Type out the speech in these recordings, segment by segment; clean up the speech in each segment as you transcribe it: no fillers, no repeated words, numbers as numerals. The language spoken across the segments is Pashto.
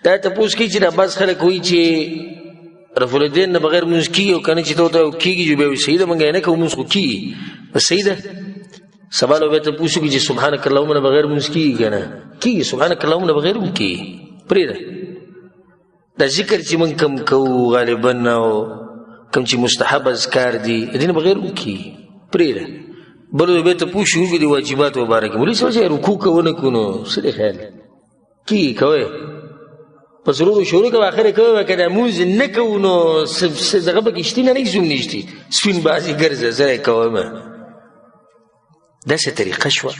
دا تپوس کوي چې دا بعض خلک وایي چې رفع الیدین نه بغیر مونځ کېږي او که نه چې ته ورته کېږي چې بیا وایي صحیح ده مونږ یې نه کوو مونځ خو کېږي بس صحیح ده سبا له بیا تپوس وکړي چې سبحانک اللهم نه بغیر مونځ کېږي که نه کېږي سبحانک اللهم نه بغیر هم کېږي پرېږده دا ذکر چې مونږ کم کوو غالبا او کم چې مستحب اذکار دي د دې نه بغیر هم کېږي پرېږده بل بیا تپوس وکړي د واجباتو مبارکې مولوي صاحب چې رکوع که ونه کړو نو څه دی خیال کېږي کوئ په ضرورو شروع کوه آخر کوه که دا مونځ نه کوو نو دغه پکې شتي نه زوم نشتي سپین بازي ګرځه زه یې کومه داسې طریقه شوه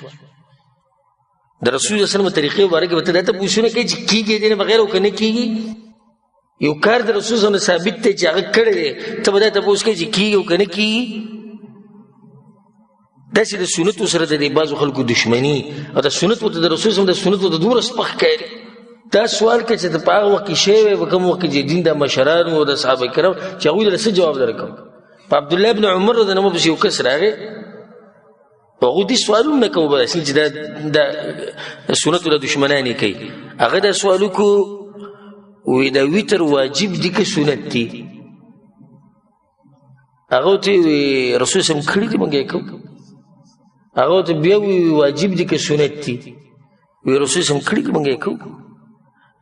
د رسول الله صلی الله علیه وسلم طریقې مبارکې به ته دا تپوسونه کوي چې کېږي دې نه بغیر او که نه کېږي یو کار د رسول صلی الله ثابت دی چې هغه کړی دی ته به دا تپوس کوي چې کېږي او که نه کېږي داسې د سنتو سره د دې بعضو خلکو دشمني او د سنتو ته د رسول صلی الله علیه وسلم د سنتو د دومره سپخ کوي دا سوال کوي چې په هغه وخت کې شی وی په کوم وخت کې چې دین د مشرانو او د صحابه کرام چې هغوی له څه جواب درکوم په عبدالله بن عمر رضی الله عنه پسې یو کس راغی هغوی دې سوالونه نه کوو بس چې دا سنتو له دشمنانې کوي هغه دا سوال وکړو وی دا ویتر واجب دي که سنت دي هغه ورته وی رسول صلی الله علیه وسلم کړي دي موږ یې کوو هغه ورته بیا وی واجب دي که سنت دي وی رسول صلی الله علیه وسلم کړي دي موږ یې کوو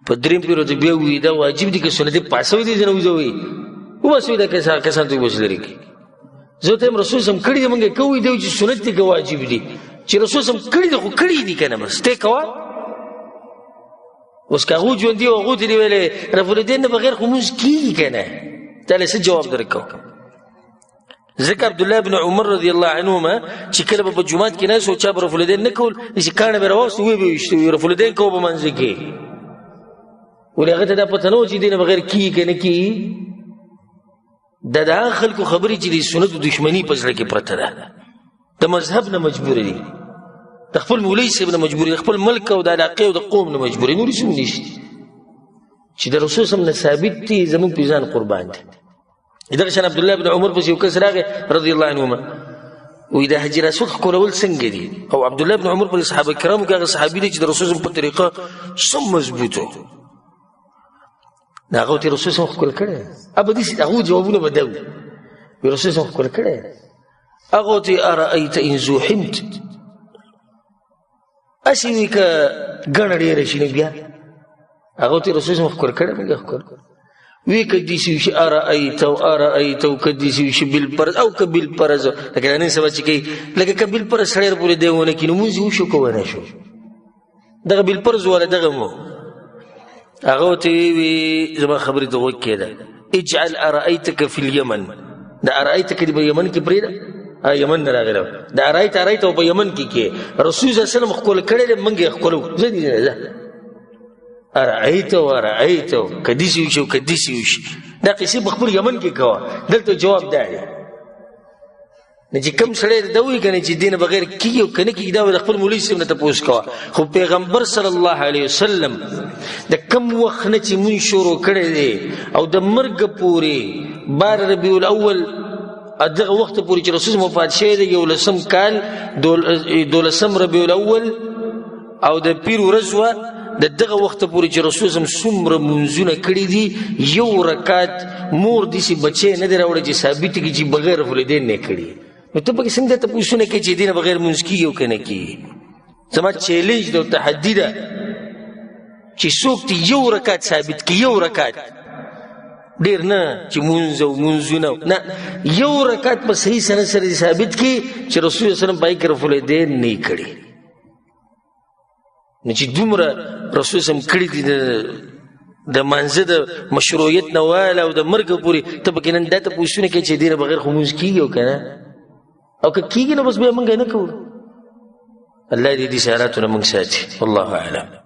په دریم پیر ورته بیا وی دا واجب دي که سنت دي پاسوي دي نه وځوي وباسوي دا کسان ته وبس لري زه ته رسول صلی الله علیه وسلم کړي دي موږ یې کوو دی چې سنت دي که واجب دي چې رسول صلی الله علیه وسلم کړي دي خو کړي دي که نه بس ته کوه اوس که هغوی ژوندي او هغوی ته دې ویلې رفع الیدین نه بغیر خو مونځ کېږي که نه تا له څه جواب درکوم ځکه عبدالله بن عمر رضی الله عنهما چې کله به په جومات کې ناست و چا به رفع الیدین نه کول چې کاڼه به راواستو ویې به ویشته وي رفع الیدین کوو په منځ کې ولې هغه ته دا پته نه و چې دې نه بغیر کېږي که نه کېږي دا د هغه خلکو خبرې چې د سنتو دښمني په زړه کې پرته ده د مذهب نه مجبوره دي د خپل مولوي صاحب نه مجبوري د خپل ملک او د علاقې او د قوم نه مجبوري نور څه نشته چې د رسول صلی الله علیه وسلم نه ثابت دي زموږ په ځان قربان دي دغه شان عبدالله بن عمر پسې یو کس راغی رضی الله عنهما وی د حجر اسود ښکلول څنګه دي او عبدالله بن عمر په صحابه کرامو کې هغه صحابي دی چې د رسول په طریقه سم مضبوط و هغه ورته رسول صلی ښکل کړی ابه داسې هغو جوابونه به دا وي رسول صلی ښکل کړی هغه ورته ارأیت ان زوحمت اسی وی که ګڼه ډېره شي نو بیا هغه ورته رسول صلی ښکل کړی موږ ښکل وی که داسې وي چې ارأیت او که داسې وي چې بالفرض او که بالفرض لکه نن سبا چې کوي لکه که بالفرض سړی پورې دی ونه کړي نو مونځ یې وشو که ونه شو دغه بالفرض والا دغه مو هغه ورته وی زما خبرې ته غوږ کېده اجعل ارأیتک فی الیمن دا ارأیتک دې په یمن کې پرېږده یمن نه راغلی دا ارأیت او په یمن کې کې رسول صلی الله علیه وسلم ښکل کړی دی موږ یې ښکلو زه دې نه ارأیت که داسې وشي او که داسې وشي دا قصې په خپل یمن کې کوه دلته جواب دا دی نه چې کوم سړی دا وایي که نه چې دې نه بغیر کېږي او که نه کېږي دا به د خپل مولوي صاحب نه تپوس کوه خو پیغمبر صلی الله علیه وسلم د کوم وخت نه چې مونځ شروع کړی دی او د مرګه پورې بار ربیع الاول دغه وخت پورې چې رسول وفات شوی دی 11 کال 12 ربیع الاول او د پیر ورځ وه د دغه وخت پورې چې رسول صلی څومره منځونه کړي دي یو رکعت مور داسې بچی نه دی راوړی چې ثابت کړي چې بغیر رفع الیدین نه کړي نو ته پکې څنګه تپوسونه کوي چې دې نه بغیر مونځ کېږي او که نه کېږي زما چیلنج ده او تحدي ده چې څوک دې یو رکعت ثابت کړي یو رکعت ډېر نه چې مونځ او مونځونه نه یو رکعت په صحیح سند سره ثابت کړي چې رسول صلی الله علیه وسلم په هغې کې رفع الیدین نه یې کړي نو چې دومره رسول صلی الله علیه وسلم کړي دي د مانځه د مشروعیت نه واله او د مرګه پورې ته پکې نن دا تپوسونه کوي چې دې نه بغیر خو مونځ کېږي او که نه او که کېږي نو بس بیا موږ یې نه کوو الله دې دې سیاراتونه موږ ساتي والله اعلم